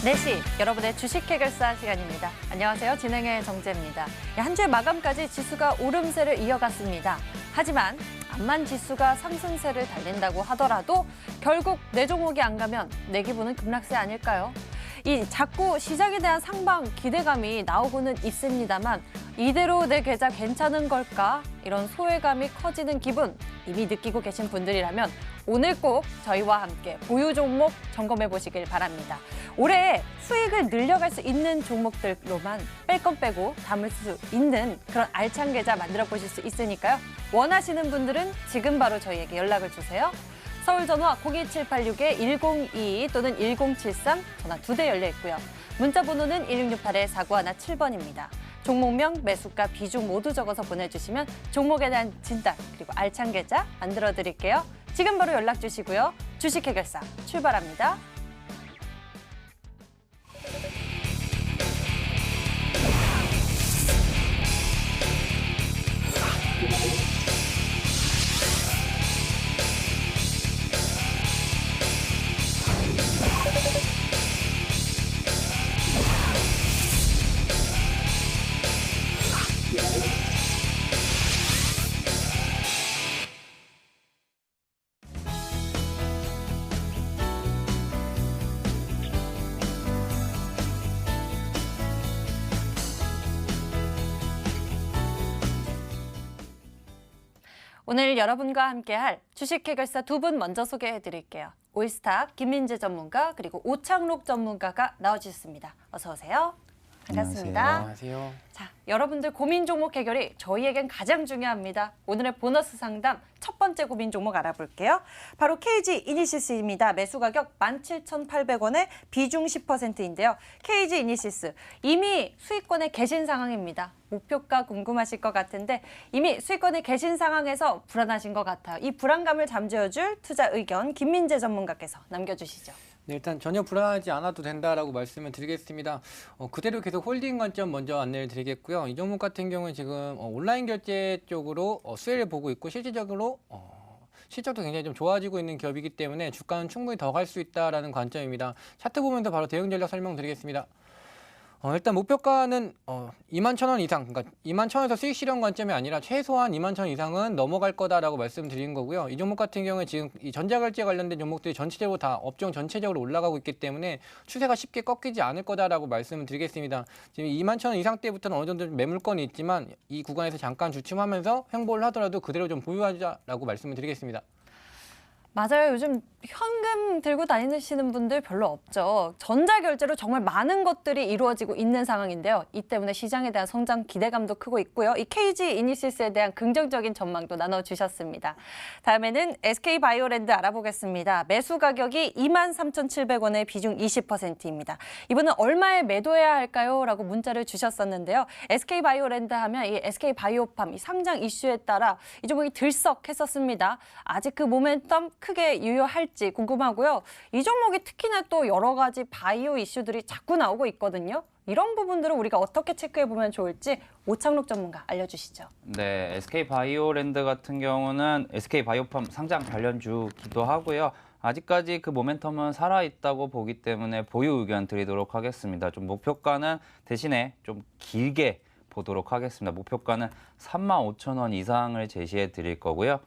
4시 여러분의 주식 해결사 시간입니다. 안녕하세요. 진행의 정재입니다. 한 주의 마감까지 지수가 오름세를 이어갔습니다. 하지만 암만 지수가 상승세를 달린다고 하더라도 결국 내 종목이 안 가면 내 기분은 급락세 아닐까요? 자꾸 시장에 대한 상방 기대감이 나오고는 있습니다만 이대로 내 계좌 괜찮은 걸까? 이런 소외감이 커지는 기분 이미 느끼고 계신 분들이라면 오늘 꼭 저희와 함께 보유 종목 점검해 보시길 바랍니다. 올해 수익을 늘려갈 수 있는 종목들로만 뺄 건 빼고 담을 수 있는 그런 알찬 계좌 만들어 보실 수 있으니까요. 원하시는 분들은 지금 바로 저희에게 연락을 주세요. 서울 전화 02786-1022 또는 1073 전화 2대 열려 있고요. 문자 번호는 1668-4917번입니다. 종목명, 매수가, 비중 모두 적어서 보내주시면 종목에 대한 진단 그리고 알찬 계좌 만들어 드릴게요. 지금 바로 연락 주시고요. 주식 해결사 출발합니다. 오늘 여러분과 함께할 주식 해결사 두 분 먼저 소개해드릴게요. 올스타 김민재 전문가 그리고 오창록 전문가가 나와주셨습니다. 어서 오세요. 반갑습니다. 안녕하세요. 자, 여러분들 고민 종목 해결이 저희에겐 가장 중요합니다. 오늘의 보너스 상담 첫 번째 고민 종목 알아볼게요. 바로 KG 이니시스입니다. 매수 가격 17,800원에 비중 10%인데요. KG 이니시스 이미 수익권에 계신 상황입니다. 목표가 궁금하실 것 같은데 이미 수익권에 계신 상황에서 불안하신 것 같아요. 이 불안감을 잠재워줄 투자 의견 김민재 전문가께서 남겨주시죠. 네, 일단 전혀 불안하지 않아도 된다라고 말씀을 드리겠습니다. 그대로 계속 홀딩 관점 먼저 안내를 드리겠고요. 이 종목 같은 경우는 지금 온라인 결제 쪽으로 수혜를 보고 있고 실질적으로 실적도 굉장히 좀 좋아지고 있는 기업이기 때문에 주가는 충분히 더 갈 수 있다라는 관점입니다. 차트 보면서 바로 대응 전략 설명드리겠습니다. 일단 목표가는 21,000원 이상, 그러니까 21,000원에서 수익 실현 관점이 아니라 최소한 21,000원 이상은 넘어갈 거다라고 말씀드린 거고요. 이 종목 같은 경우에 지금 이 전자결제 관련된 종목들이 전체적으로 다 업종 전체적으로 올라가고 있기 때문에 추세가 쉽게 꺾이지 않을 거다라고 말씀을 드리겠습니다. 지금 21,000원 이상 때부터는 어느 정도 매물권이 있지만 이 구간에서 잠깐 주춤하면서 횡보를 하더라도 그대로 좀 보유하자라고 말씀을 드리겠습니다. 맞아요. 요즘 현금 들고 다니시는 분들 별로 없죠. 전자결제로 정말 많은 것들이 이루어지고 있는 상황인데요. 이 때문에 시장에 대한 성장 기대감도 크고 있고요. 이 KG 이니시스에 대한 긍정적인 전망도 나눠주셨습니다. 다음에는 SK바이오랜드 알아보겠습니다. 매수 가격이 23,700원에 비중 20%입니다. 이분은 얼마에 매도해야 할까요? 라고 문자를 주셨었는데요. SK바이오랜드 하면 이 SK바이오팜 이 상장 이슈에 따라 이 종목이 들썩했었습니다. 아직 그 모멘텀 크게 유효할지 궁금하고요. 이 종목이 특히나 또 여러 가지 바이오 이슈들이 자꾸 나오고 있거든요. 이런 부분들을 우리가 어떻게 체크해 보면 좋을지 오창록 전문가 알려주시죠. 네, SK바이오랜드 같은 경우는 SK바이오팜 상장 관련주기도 하고요. 아직까지 그 모멘텀은 살아있다고 보기 때문에 보유 의견 드리도록 하겠습니다. 좀 목표가는 대신에 좀 길게 보도록 하겠습니다. 목표가는 35,000원 이상을 제시해 드릴 거고요.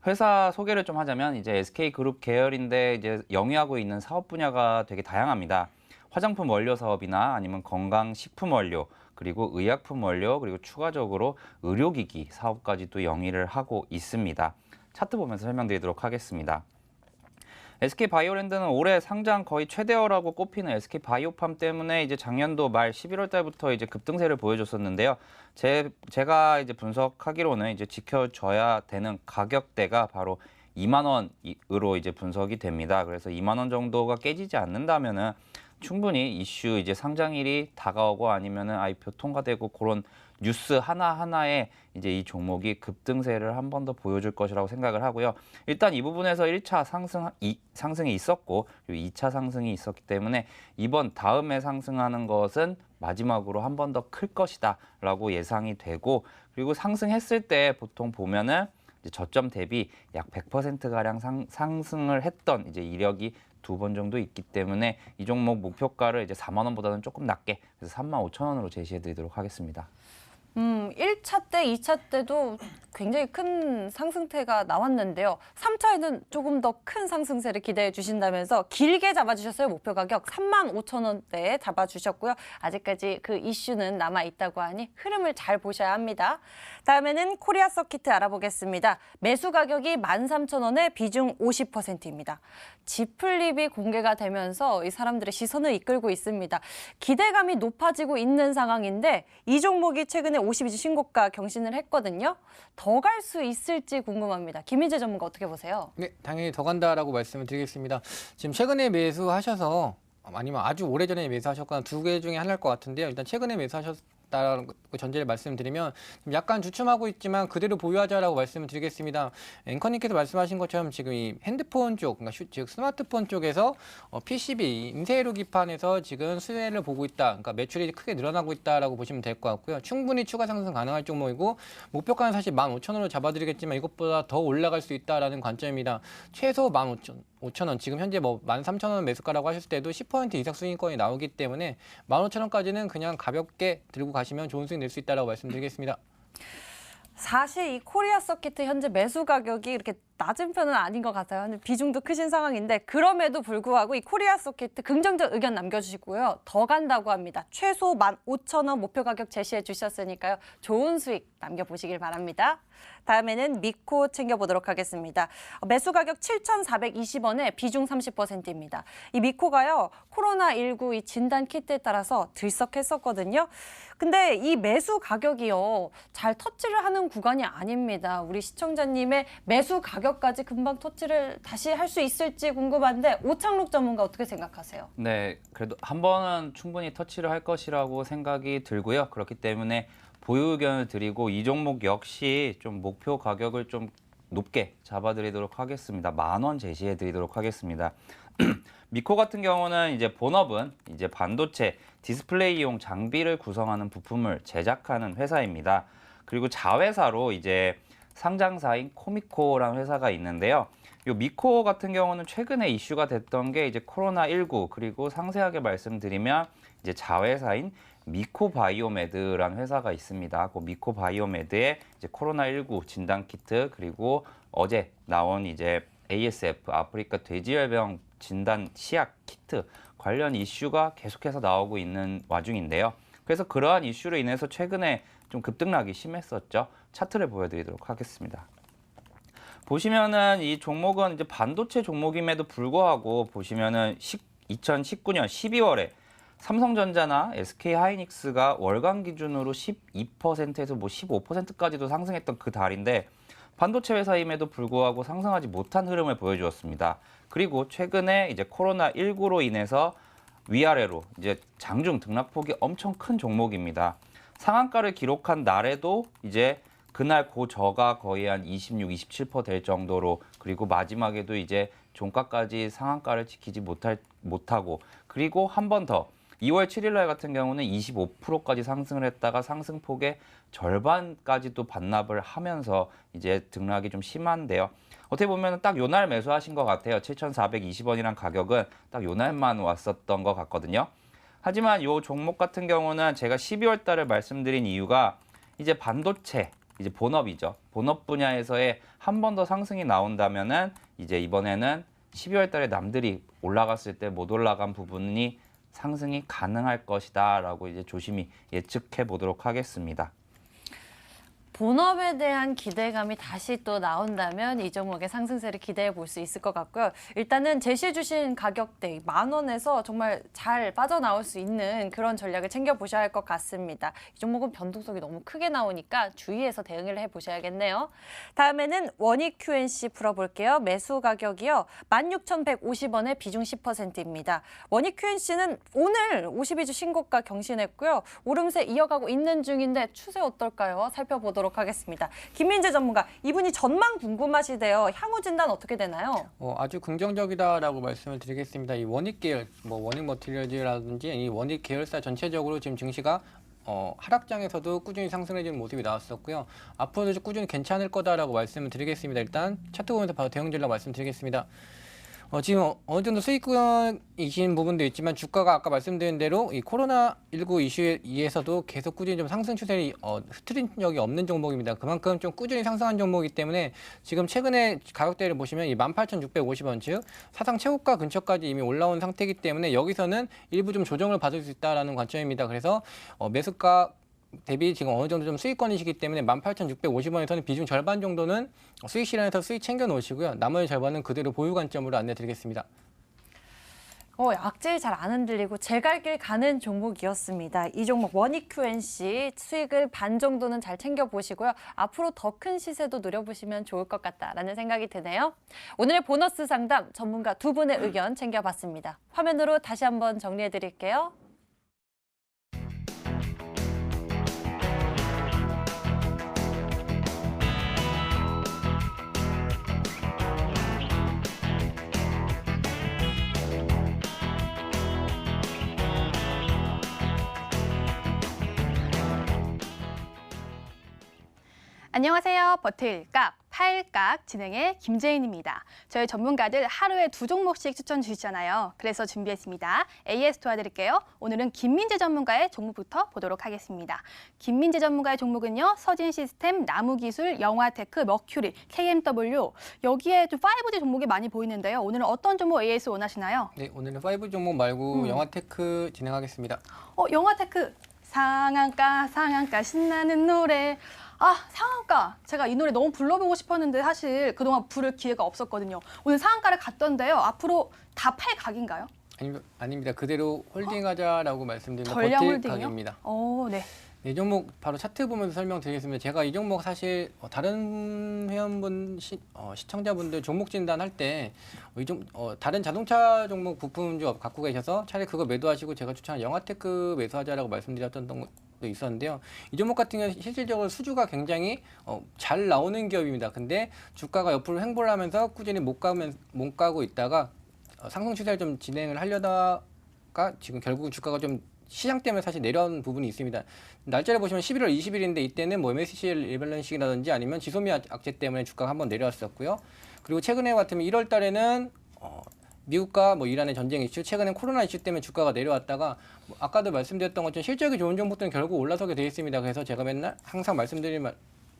회사 소개를 좀 하자면 이제 SK그룹 계열인데 이제 영위하고 있는 사업 분야가 되게 다양합니다. 화장품 원료 사업이나 아니면 건강식품 원료, 그리고 의약품 원료, 그리고 추가적으로 의료기기 사업까지도 영위를 하고 있습니다. 차트 보면서 설명드리도록 하겠습니다. SK바이오랜드는 올해 상장 거의 최대어라고 꼽히는 SK바이오팜 때문에 이제 작년도 말 11월 달부터 이제 급등세를 보여줬었는데요. 제가 이제 분석하기로는 이제 지켜져야 되는 가격대가 바로 2만 원으로 이제 분석이 됩니다. 그래서 2만 원 정도가 깨지지 않는다면은 충분히 이슈 이제 상장일이 다가오고 아니면은 IPO 통과되고 그런 뉴스 하나하나에 이제 이 종목이 급등세를 한 번 더 보여줄 것이라고 생각을 하고요. 일단 이 부분에서 1차 상승이 있었고 그리고 2차 상승이 있었기 때문에 이번 다음에 상승하는 것은 마지막으로 한 번 더 클 것이다 라고 예상이 되고, 그리고 상승했을 때 보통 보면은 이제 저점 대비 약 100%가량 상승을 했던 이제 이력이 2번 정도 있기 때문에 이 종목 목표가를 이제 4만 원보다는 조금 낮게 그래서 35,000원으로 제시해 드리도록 하겠습니다. 1차 때, 2차 때도 굉장히 큰 상승세가 나왔는데요. 3차에는 조금 더 큰 상승세를 기대해 주신다면서 길게 잡아주셨어요. 목표 가격 35,000원대에 잡아주셨고요. 아직까지 그 이슈는 남아있다고 하니 흐름을 잘 보셔야 합니다. 다음에는 코리아 서킷 알아보겠습니다. 매수 가격이 13,000원에 비중 50%입니다. 지플립이 공개가 되면서 이 사람들의 시선을 이끌고 있습니다. 기대감이 높아지고 있는 상황인데 이 종목이 최근에 52주 신고가 경신을 했거든요. 더 갈 수 있을지 궁금합니다. 김민재 전문가 어떻게 보세요? 네, 당연히 더 간다라고 말씀을 드리겠습니다. 지금 최근에 매수하셔서 아니면 아주 오래전에 매수하셨거나 두 개 중에 하나일 것 같은데요. 일단 최근에 매수하셨다는 전제를 말씀드리면 약간 주춤하고 있지만 그대로 보유하자라고 말씀을 드리겠습니다. 앵커님께서 말씀하신 것처럼 지금 이 핸드폰 쪽, 그러니까 즉 스마트폰 쪽에서 PCB 인쇄로 기판에서 지금 수혜를 보고 있다. 그러니까 매출이 크게 늘어나고 있다라고 보시면 될 것 같고요. 충분히 추가 상승 가능할 종목이고 목표가는 사실 15,000원으로 잡아드리겠지만 이것보다 더 올라갈 수 있다라는 관점입니다. 최소 15,000원, 지금 현재 뭐 13,000원 매수가라고 하셨을 때도 10% 이상 수익권이 나오기 때문에 15,000원까지는 그냥 가볍게 들고 가시면 좋은 수익 낼 수 있다라고 말씀드리겠습니다. 사실 이 코리아 서킷 현재 매수 가격이 이렇게 낮은 편은 아닌 것 같아요. 비중도 크신 상황인데 그럼에도 불구하고 이 코리아 서킷 긍정적 의견 남겨주시고요. 더 간다고 합니다. 최소 15,000원 목표 가격 제시해 주셨으니까요. 좋은 수익 남겨보시길 바랍니다. 다음에는 미코 챙겨보도록 하겠습니다. 매수 가격 7,420원에 비중 30%입니다. 이 미코가요. 코로나19 이 진단 키트에 따라서 들썩했었거든요. 근데 이 매수 가격이요. 잘 터치를 하는 구간이 아닙니다. 우리 시청자님의 매수 가격까지 금방 터치를 다시 할 수 있을지 궁금한데 오창록 전문가 어떻게 생각하세요? 네, 그래도 한 번은 충분히 터치를 할 것이라고 생각이 들고요. 그렇기 때문에 보유 의견을 드리고 이 종목 역시 좀 목표 가격을 좀 높게 잡아드리도록 하겠습니다. 10,000원 제시해 드리도록 하겠습니다. 미코 같은 경우는 이제 본업은 이제 반도체 디스플레이용 장비를 구성하는 부품을 제작하는 회사입니다. 그리고 자회사로 이제 상장사인 코미코라는 회사가 있는데요. 요 미코 같은 경우는 최근에 이슈가 됐던 게 이제 코로나19 그리고 상세하게 말씀드리면 이제 자회사인 미코바이오메드라는 회사가 있습니다. 그 미코바이오메드의 이제 코로나19 진단 키트 그리고 어제 나온 이제 ASF 아프리카 돼지열병 진단 치약 키트 관련 이슈가 계속해서 나오고 있는 와중인데요. 그래서 그러한 이슈로 인해서 최근에 좀 급등락이 심했었죠. 차트를 보여드리도록 하겠습니다. 보시면은 이 종목은 이제 반도체 종목임에도 불구하고 보시면은 2019년 12월에 삼성전자나 SK하이닉스가 월간 기준으로 12%에서 뭐 15%까지도 상승했던 그 달인데 반도체 회사임에도 불구하고 상승하지 못한 흐름을 보여주었습니다. 그리고 최근에 이제 코로나19로 인해서 위아래로 이제 장중 등락폭이 엄청 큰 종목입니다. 상한가를 기록한 날에도 이제 그날 고저가 거의 한 26, 27% 될 정도로 그리고 마지막에도 이제 종가까지 상한가를 지키지 못하고 그리고 한 번 더 2월 7일 날 같은 경우는 25%까지 상승을 했다가 상승폭의 절반까지도 반납을 하면서 이제 등락이 좀 심한데요. 어떻게 보면 딱 요 날 매수하신 것 같아요. 7,420원이란 가격은 딱 요 날만 왔었던 것 같거든요. 하지만 요 종목 같은 경우는 제가 12월 달에 말씀드린 이유가 이제 반도체, 이제 본업이죠. 본업 분야에서의 한 번 더 상승이 나온다면은 이제 이번에는 12월 달에 남들이 올라갔을 때 못 올라간 부분이 상승이 가능할 것이다라고 이제 조심히 예측해 보도록 하겠습니다. 본업에 대한 기대감이 다시 또 나온다면 이 종목의 상승세를 기대해 볼 수 있을 것 같고요. 일단은 제시해 주신 가격대 10,000원에서 정말 잘 빠져나올 수 있는 그런 전략을 챙겨보셔야 할 것 같습니다. 이 종목은 변동성이 너무 크게 나오니까 주의해서 대응을 해보셔야겠네요. 다음에는 원익 QNC 풀어볼게요. 매수 가격이요. 16,150원에 비중 10%입니다. 원익 QNC는 오늘 52주 신고가 경신했고요. 오름세 이어가고 있는 중인데 추세 어떨까요? 살펴보도록 하겠습니다. 김민재 전문가, 이분이 전망 궁금하시대요. 향후 진단 어떻게 되나요? 아주 긍정적이다라고 말씀을 드리겠습니다. 이 원익 계열, 뭐 원익 머티리얼즈라든지 이 원익 계열사 전체적으로 지금 증시가 하락장에서도 꾸준히 상승해주는 모습이 나왔었고요. 앞으로도 꾸준히 괜찮을 거다라고 말씀을 드리겠습니다. 일단 차트 보면서 바로 대응 전략 말씀드리겠습니다. 지금 어느 정도 수익권이신 부분도 있지만 주가가 아까 말씀드린 대로 이 코로나19 이슈에 의해서도 계속 꾸준히 좀 상승 추세를 흐트린 적이 없는 종목입니다. 그만큼 좀 꾸준히 상승한 종목이기 때문에 지금 최근에 가격대를 보시면 이 18,650원 즉 사상 최고가 근처까지 이미 올라온 상태이기 때문에 여기서는 일부 좀 조정을 받을 수 있다라는 관점입니다. 그래서 매수가 대비 지금 어느 정도 좀 수익권이시기 때문에 18,650원에서는 비중 절반 정도는 수익 실현해서 수익 챙겨 놓으시고요. 나머지 절반은 그대로 보유 관점으로 안내 드리겠습니다. 악재이 잘 안 흔들리고 제 갈 길 가는 종목이었습니다. 이 종목 원익QNC 수익을 반 정도는 잘 챙겨보시고요. 앞으로 더 큰 시세도 노려보시면 좋을 것 같다라는 생각이 드네요. 오늘의 보너스 상담 전문가 두 분의 의견 챙겨봤습니다. 화면으로 다시 한번 정리해드릴게요. 안녕하세요. 버틸각, 팔각 진행의 김재인입니다. 저희 전문가들 하루에 2종목씩 추천 주시잖아요. 그래서 준비했습니다. AS 도와드릴게요. 오늘은 김민재 전문가의 종목부터 보도록 하겠습니다. 김민재 전문가의 종목은요. 서진시스템, 나무기술, 영화테크, 머큐리, KMW 여기에 좀 5G 종목이 많이 보이는데요. 오늘은 어떤 종목 AS 원하시나요? 네, 오늘은 5 종목 말고 영화테크 진행하겠습니다. 영화테크 상한가 신나는 노래. 상한가. 제가 이 노래 너무 불러보고 싶었는데 사실 그동안 부를 기회가 없었거든요. 오늘 상한가를 갔던데요. 앞으로 다 팔 각인가요? 아닙니다. 그대로 홀딩하자라고 말씀드리면 전량 버틸 홀딩이요? 각입니다. 네. 이 종목 바로 차트 보면서 설명드리겠습니다. 제가 이 종목 사실 다른 회원분 시청자분들 종목 진단할 때 다른 자동차 종목 부품주 갖고 계셔서 차라리 그거 매도하시고 제가 추천한 영화테크 매수하자라고 말씀드렸던 것도 있었는데요. 이 종목 같은 경우는 실질적으로 수주가 굉장히 잘 나오는 기업입니다. 근데 주가가 옆으로 횡보를 하면서 꾸준히 못 가고 있다가 상승 추세를 좀 진행을 하려다가 지금 결국 주가가 좀 시장 때문에 사실 내려온 부분이 있습니다. 날짜를 보시면 11월 20일인데 이때는 뭐 MSCI 리밸런싱이라든지 아니면 지소미 악재 때문에 주가가 한번 내려왔었고요. 그리고 최근에 같으면 1월 달에는 미국과 이란의 전쟁 이슈, 최근엔 코로나 이슈 때문에 주가가 내려왔다가 아까도 말씀드렸던 것처럼 실적이 좋은 종목들은 결국 올라서게 되어 있습니다. 그래서 제가 맨날 항상 말씀드리는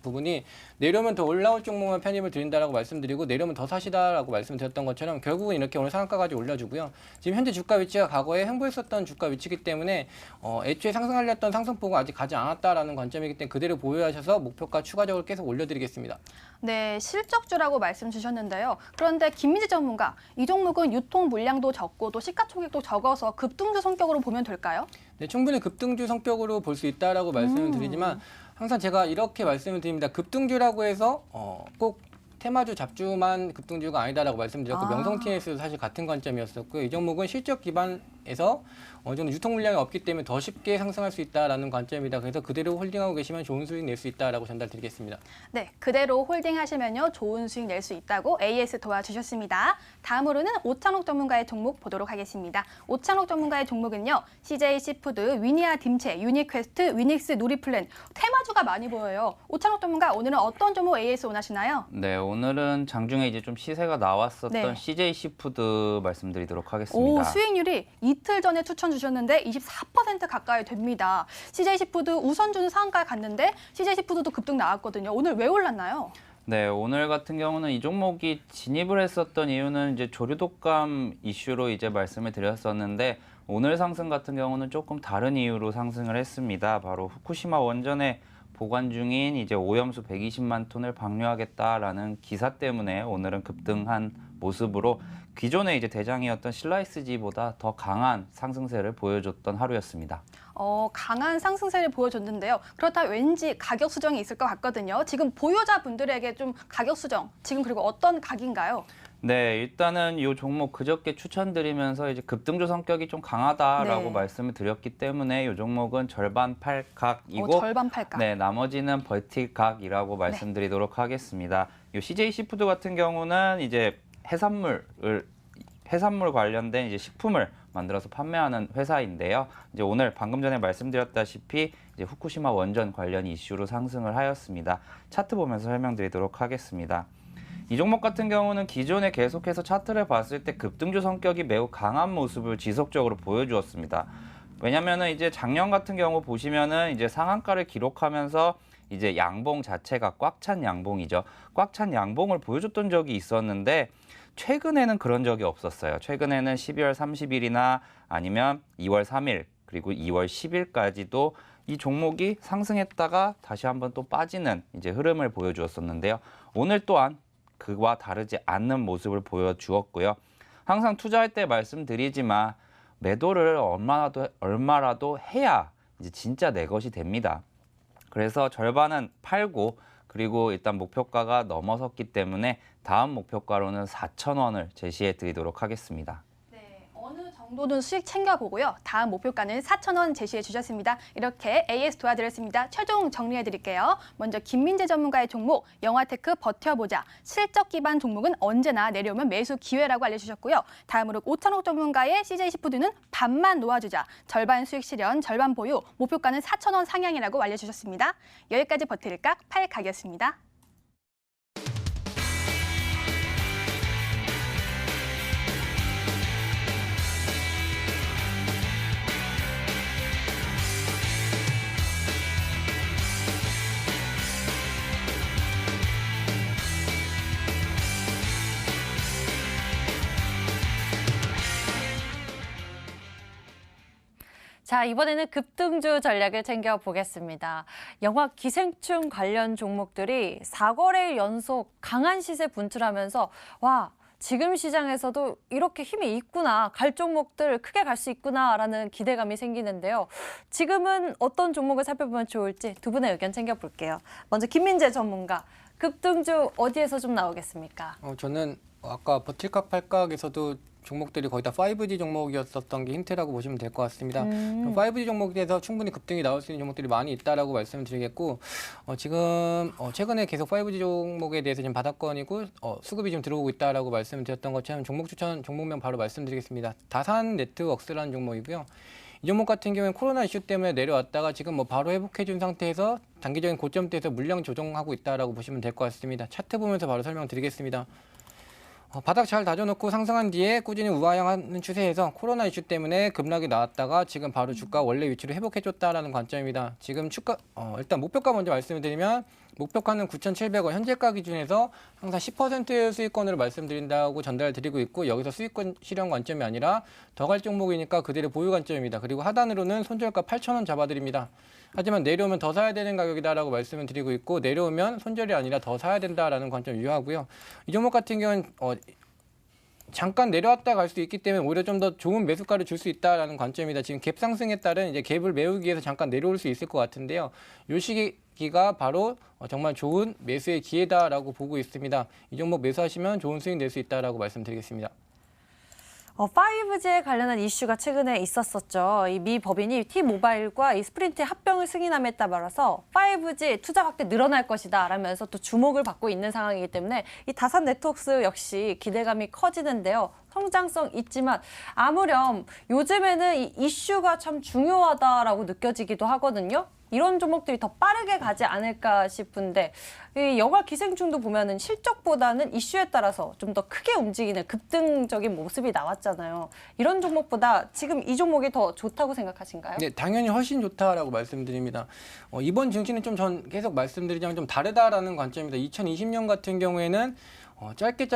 부분이 내려오면 더 올라올 종목만 편입을 드린다라고 말씀드리고 내려오면 더 사시다라고 말씀드렸던 것처럼 결국은 이렇게 오늘 상한가까지 올려주고요. 지금 현재 주가 위치가 과거에 횡보했었던 주가 위치이기 때문에 애초에 상승하려 했던 상승폭은 아직 가지 않았다라는 관점이기 때문에 그대로 보유하셔서 목표가 추가적으로 계속 올려드리겠습니다. 네, 실적주라고 말씀 주셨는데요. 그런데 김민재 전문가, 이 종목은 유통 물량도 적고 또 시가총액도 적어서 급등주 성격으로 보면 될까요? 네, 충분히 급등주 성격으로 볼 수 있다라고 말씀을 드리지만 항상 제가 이렇게 말씀을 드립니다. 급등주라고 해서 꼭 테마주 잡주만 급등주가 아니다라고 말씀드렸고 명성 TNS도 사실 같은 관점이었었고요. 이 종목은 실적 기반에서 어느 정도 유통 물량이 없기 때문에 더 쉽게 상승할 수 있다라는 관점입니다. 그래서 그대로 홀딩하고 계시면 좋은 수익 낼 수 있다라고 전달드리겠습니다. 네, 그대로 홀딩하시면요 좋은 수익 낼 수 있다고 AS 도와주셨습니다. 다음으로는 오창록 전문가의 종목 보도록 하겠습니다. 오창록 전문가의 종목은요 CJ 시푸드, 위니아 딤체, 유니퀘스트, 위닉스 누리플랜 테마주가 많이 보여요. 오창록 전문가 오늘은 어떤 종목 AS 원하시나요? 네, 오늘은 장중에 이제 좀 시세가 나왔었던 네. CJ 시푸드 말씀드리도록 하겠습니다. 수익률이 이틀 전에 추천 주셨는데 24% 가까이 됩니다. CJ 시푸드 우선주는 상한가에 갔는데 CJ 시푸드도 급등 나왔거든요. 오늘 왜 올랐나요? 네, 오늘 같은 경우는 이 종목이 진입을 했었던 이유는 이제 조류독감 이슈로 이제 말씀을 드렸었는데 오늘 상승 같은 경우는 조금 다른 이유로 상승을 했습니다. 바로 후쿠시마 원전에 보관 중인 이제 오염수 120만 톤을 방류하겠다라는 기사 때문에 오늘은 급등한 모습으로 기존의 이제 대장이었던 실라이스지보다 더 강한 상승세를 보여줬던 하루였습니다. 강한 상승세를 보여줬는데요. 그렇다 왠지 가격 수정이 있을 것 같거든요. 지금 보유자분들에게 좀 가격 수정, 지금 그리고 어떤 각인가요? 네, 일단은 이 종목 그저께 추천드리면서 이제 급등주 성격이 좀 강하다라고 네. 말씀을 드렸기 때문에 이 종목은 절반 팔각이고 절반 팔각. 네, 나머지는 버틸각이라고 말씀드리도록 하겠습니다. 이 CJ 시푸드 같은 경우는 이제 해산물 관련된 이제 식품을 만들어서 판매하는 회사인데요. 이제 오늘 방금 전에 말씀드렸다시피 이제 후쿠시마 원전 관련 이슈로 상승을 하였습니다. 차트 보면서 설명드리도록 하겠습니다. 이 종목 같은 경우는 기존에 계속해서 차트를 봤을 때 급등주 성격이 매우 강한 모습을 지속적으로 보여주었습니다. 왜냐면은 이제 작년 같은 경우 보시면은 이제 상한가를 기록하면서 이제 양봉 자체가 꽉 찬 양봉이죠. 꽉 찬 양봉을 보여줬던 적이 있었는데 최근에는 그런 적이 없었어요. 최근에는 12월 30일이나 아니면 2월 3일 그리고 2월 10일까지도 이 종목이 상승했다가 다시 한번 또 빠지는 이제 흐름을 보여주었었는데요. 오늘 또한 그와 다르지 않는 모습을 보여주었고요. 항상 투자할 때 말씀드리지만 매도를 얼마라도 해야 이제 진짜 내 것이 됩니다. 그래서 절반은 팔고 그리고 일단 목표가가 넘어섰기 때문에 다음 목표가로는 4,000원을 제시해 드리도록 하겠습니다. 네, 어느 정도는 수익 챙겨보고요. 다음 목표가는 4,000원 제시해 주셨습니다. 이렇게 AS 도와드렸습니다. 최종 정리해 드릴게요. 먼저 김민재 전문가의 종목 영화테크 버텨보자. 실적 기반 종목은 언제나 내려오면 매수 기회라고 알려주셨고요. 다음으로 오찬옥 전문가의 CJ시푸드는 반만 놓아주자. 절반 수익 실현, 절반 보유. 목표가는 4,000원 상향이라고 알려주셨습니다. 여기까지 버틸까? 팔각이었습니다. 자, 이번에는 급등주 전략을 챙겨보겠습니다. 영화 기생충 관련 종목들이 4거래일 연속 강한 시세 분출하면서 와, 지금 시장에서도 이렇게 힘이 있구나, 갈 종목들 크게 갈 수 있구나라는 기대감이 생기는데요. 지금은 어떤 종목을 살펴보면 좋을지 두 분의 의견 챙겨볼게요. 먼저 김민재 전문가, 급등주 어디에서 좀 나오겠습니까? 저는 아까 버틸각 팔각에서도 종목들이 거의 다 5G 종목이었었던 게 힌트라고 보시면 될 것 같습니다. 5G 종목에서 충분히 급등이 나올 수 있는 종목들이 많이 있다라고 말씀을 드리겠고, 지금 최근에 계속 5G 종목에 대해서 지금 바닥권이고 수급이 좀 들어오고 있다라고 말씀을 드렸던 것처럼 종목 추천 종목명 바로 말씀드리겠습니다. 다산 네트워크스라는 종목이고요. 이 종목 같은 경우는 코로나 이슈 때문에 내려왔다가 지금 바로 회복해준 상태에서 단기적인 고점대에서 물량 조정하고 있다라고 보시면 될 것 같습니다. 차트 보면서 바로 설명드리겠습니다. 바닥 잘 다져놓고 상승한 뒤에 꾸준히 우하향하는 추세에서 코로나 이슈 때문에 급락이 나왔다가 지금 바로 주가 원래 위치로 회복해줬다라는 관점입니다. 지금 일단 목표가 먼저 말씀을 드리면 목표가는 9,700원, 현재가 기준에서 항상 10% 수익권으로 말씀드린다고 전달드리고 있고, 여기서 수익권 실현 관점이 아니라 더 갈 종목이니까 그대로 보유 관점입니다. 그리고 하단으로는 손절가 8,000원 잡아드립니다. 하지만 내려오면 더 사야 되는 가격이다라고 말씀을 드리고 있고, 내려오면 손절이 아니라 더 사야 된다라는 관점 유효하고요. 이 종목 같은 경우는 잠깐 내려왔다 갈 수 있기 때문에 오히려 좀 더 좋은 매수가를 줄 수 있다라는 관점입니다. 지금 갭 상승에 따른 이제 갭을 메우기 위해서 잠깐 내려올 수 있을 것 같은데요. 이 시기가 바로 정말 좋은 매수의 기회다라고 보고 있습니다. 이 종목 매수하시면 좋은 수익 낼 수 있다라고 말씀드리겠습니다. 5G에 관련한 이슈가 최근에 있었었죠. 이 미 법인이 T모바일과 이 스프린트의 합병을 승인함에 따라서 5G 투자 확대 늘어날 것이다 라면서 또 주목을 받고 있는 상황이기 때문에 이 다산 네트워크스 역시 기대감이 커지는데요. 성장성 있지만 아무렴 요즘에는 이 이슈가 참 중요하다라고 느껴지기도 하거든요. 이런 종목들이 더 빠르게 가지 않을까 싶은데, 이 영화 기생충도 보면은 실적보다는 이슈에 따라서 좀 더 크게 움직이는 급등적인 모습이 나왔잖아요. 이런 종목보다 지금 이 종목이 더 좋다고 생각하신가요? 네, 당연히 훨씬 좋다라고 말씀드립니다. 이번 증시는 좀 전 계속 말씀드리자면 좀 다르다라는 관점입니다. 2020년 같은 경우에는 짧게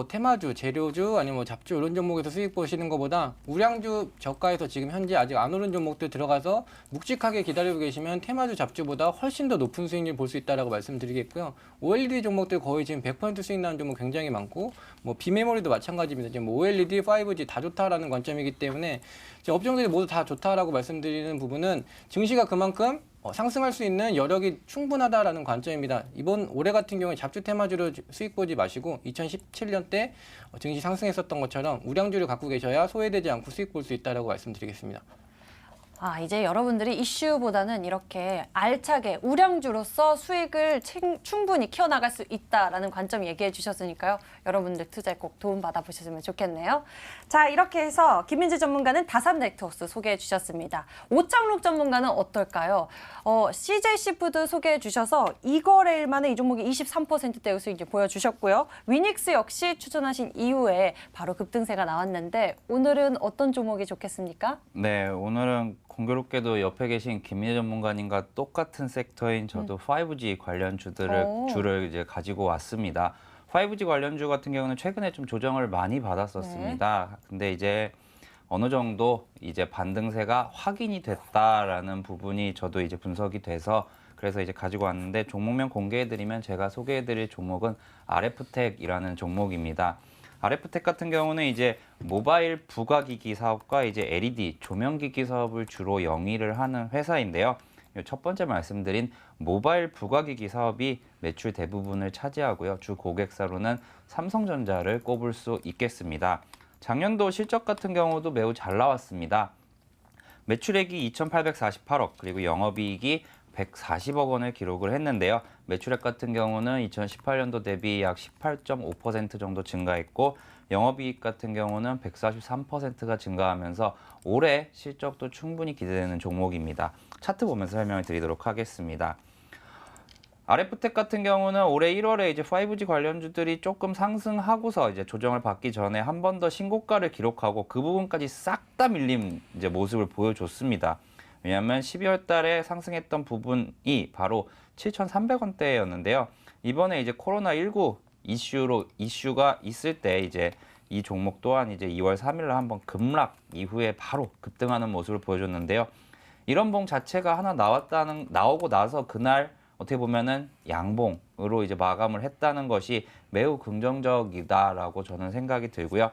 테마주, 재료주 아니면 잡주 이런 종목에서 수익 보시는 것보다 우량주 저가에서 지금 현재 아직 안 오른 종목들 들어가서 묵직하게 기다리고 계시면 테마주, 잡주보다 훨씬 더 높은 수익률 볼 수 있다라고 말씀드리겠고요. OLED 종목들 거의 지금 100% 수익 나는 종목 굉장히 많고, 비메모리도 마찬가지입니다. 지금 OLED, 5G 다 좋다라는 관점이기 때문에 업종들이 모두 다 좋다라고 말씀드리는 부분은 증시가 그만큼 상승할 수 있는 여력이 충분하다라는 관점입니다. 이번 올해 같은 경우에 잡주 테마주로 수익 보지 마시고 2017년 때 증시 상승했었던 것처럼 우량주를 갖고 계셔야 소외되지 않고 수익 볼 수 있다라고 말씀드리겠습니다. 이제 여러분들이 이슈보다는 이렇게 알차게 우량주로서 수익을 충분히 키워나갈 수 있다라는 관점 얘기해 주셨으니까요. 여러분들 투자에 꼭 도움 받아보셨으면 좋겠네요. 자, 이렇게 해서 김민재 전문가는 다산 네트워크스 소개해 주셨습니다. 오창록 전문가는 어떨까요? CJC푸드 소개해 주셔서 이거래일 만에 이 종목이 23%대의 수익 보여주셨고요. 위닉스 역시 추천하신 이후에 바로 급등세가 나왔는데 오늘은 어떤 종목이 좋겠습니까? 네, 오늘은 공교롭게도 옆에 계신 김민재 전문가님과 똑같은 섹터인 저도 5G 관련 주를 이제 가지고 왔습니다. 5G 관련주 같은 경우는 최근에 좀 조정을 많이 받았었습니다. 근데 이제 어느 정도 이제 반등세가 확인이 됐다라는 부분이 저도 이제 분석이 돼서 그래서 이제 가지고 왔는데 종목명 공개해드리면 제가 소개해드릴 종목은 RF텍이라는 종목입니다. RF텍 같은 경우는 이제 모바일 부가기기 사업과 이제 LED 조명기기 사업을 주로 영위를 하는 회사인데요. 첫 번째 말씀드린 모바일 부가기기 사업이 매출 대부분을 차지하고요. 주 고객사로는 삼성전자를 꼽을 수 있겠습니다. 작년도 실적 같은 경우도 매우 잘 나왔습니다. 매출액이 2,848억 그리고 영업이익이 140억 원을 기록을 했는데요. 매출액 같은 경우는 2018년도 대비 약 18.5% 정도 증가했고 영업이익 같은 경우는 143%가 증가하면서 올해 실적도 충분히 기대되는 종목입니다. 차트 보면서 설명을 드리도록 하겠습니다. RF텍 같은 경우는 올해 1월에 이제 5G 관련주들이 조금 상승하고서 이제 조정을 받기 전에 한 번 더 신고가를 기록하고 그 부분까지 싹 다 밀린 이제 모습을 보여줬습니다. 왜냐하면 12월 달에 상승했던 부분이 바로 7,300원대였는데요. 이번에 이제 코로나19 이슈가 있을 때 이제 이 종목 또한 이제 2월 3일 날 한번 급락 이후에 바로 급등하는 모습을 보여줬는데요. 이런 봉 자체가 하나 나오고 나서 그날 어떻게 보면은 양봉으로 이제 마감을 했다는 것이 매우 긍정적이다라고 저는 생각이 들고요.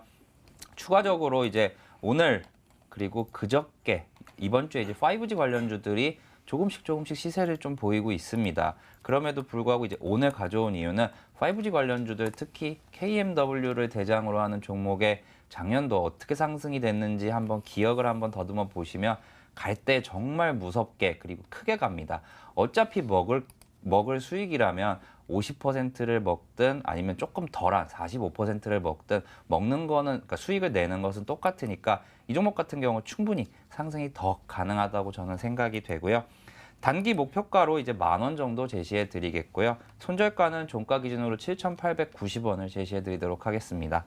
추가적으로 이제 오늘 그리고 그저께 이번 주에 이제 5G 관련주들이 조금씩 시세를 좀 보이고 있습니다. 그럼에도 불구하고 이제 오늘 가져온 이유는 5G 관련주들 특히 KMW를 대장으로 하는 종목의 작년도 어떻게 상승이 됐는지 한번 기억을 한번 더듬어 보시면 갈 때 정말 무섭게 그리고 크게 갑니다. 어차피 먹을 수익이라면 50%를 먹든 아니면 조금 덜한 45%를 먹든 먹는 거는 그러니까 수익을 내는 것은 똑같으니까 이 종목 같은 경우 충분히 상승이 더 가능하다고 저는 생각이 되고요. 단기 목표가로 이제 10,000원 정도 제시해 드리겠고요. 손절가는 종가 기준으로 7,890원을 제시해 드리도록 하겠습니다.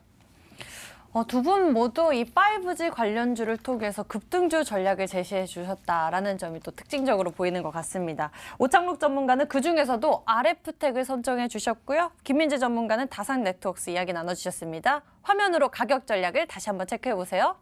두 분 모두 이 5G 관련주를 통해서 급등주 전략을 제시해 주셨다라는 점이 또 특징적으로 보이는 것 같습니다. 오창록 전문가는 그중에서도 RF텍을 선정해 주셨고요. 김민재 전문가는 다산 네트워크스 이야기 나눠주셨습니다. 화면으로 가격 전략을 다시 한번 체크해 보세요.